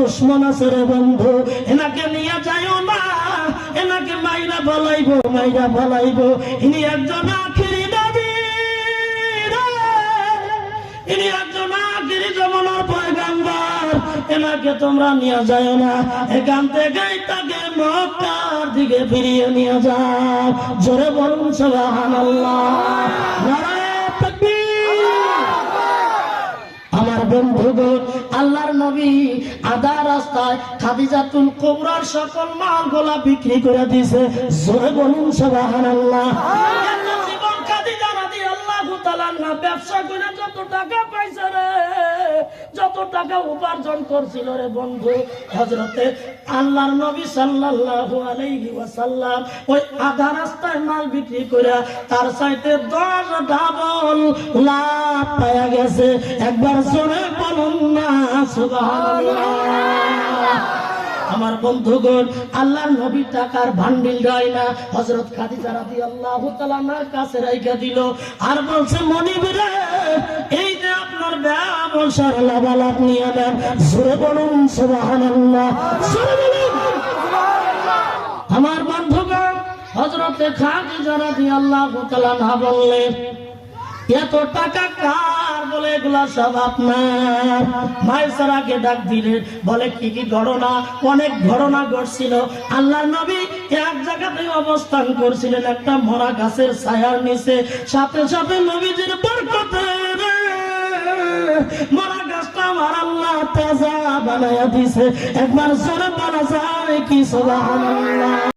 দুশ্মন আছে রে বন্ধু, এনাকে নিয়ে যাইও না, এনাকে মাইরা বলাইবো। ইনি একজন আখিরি নবী রে, ইনি একজন আখিরি জামানার পয়গম্বর, এনাকে তোমরা নিয়ে যাইও না। এখান থেকেই তাকে মক্কার দিকে ফিরিয়ে নিয়ে যাও। জোরে বলুন সুবহানাল্লাহ, নারায়ে তাকবীর। আমার বন্ধুগণ, আল্লাহর নবী আধা রাস্তায় খাদিজাতুল কুবরার সকল মালগুলা বিক্রি করে দিয়েছে। জোরে বলুন সুবহানাল্লাহ। জীবন খাদিজা রাদিয়াল্লাহু তাআলা ব্যবসা করে যত টাকা পাইছে রে, যত টাকা উপার্জন করছিল রে বন্ধু, হযরতে আল্লাহর নবী সাল্লাল্লাহু আলাইহি ওয়াসাল্লাম ওই আধা রাস্তায় মাল বিক্রি করে তার চাইতে 10 ডাবল লাভ পাওয়া গেছে। একবার জোরে বলুন না সুবহানাল্লাহ। আমার বন্ধুগণ, আল্লাহর নবী টাকার ভান্ডিল দেয় না, হযরত খাদিজা রাদিয়াল্লাহু তাআলার কাছে রাইখা দিল আর বলছে, মনিব রে, এই যে আপনার ব্যবসার লাভালাভ নিয়ে নেন। জোরে বলুন সুবহানাল্লাহ, জোরে বলুন। আমার বন্ধুগণ, হযরত খাদিজা রাদিয়াল্লাহু তাআলা বললেন, এত টাকা কার? বলে এগুলা সব আপনার। মাইসারাকে ডাক দিলেন, বলে কি কি ঘটনা? অনেক ঘটনা ঘটছিল। আল্লাহর নবী এক জায়গাতে অবস্থান করছিলেন, একটা মরা গাছের ছায়ার নিচে। সাথে সাথে নবীজির বরকতে মরা গাছটা আমার আল্লাহ তাজা বানায়া দিছে। একবার জোরে বলা যায় কি সুবহানাল্লাহ।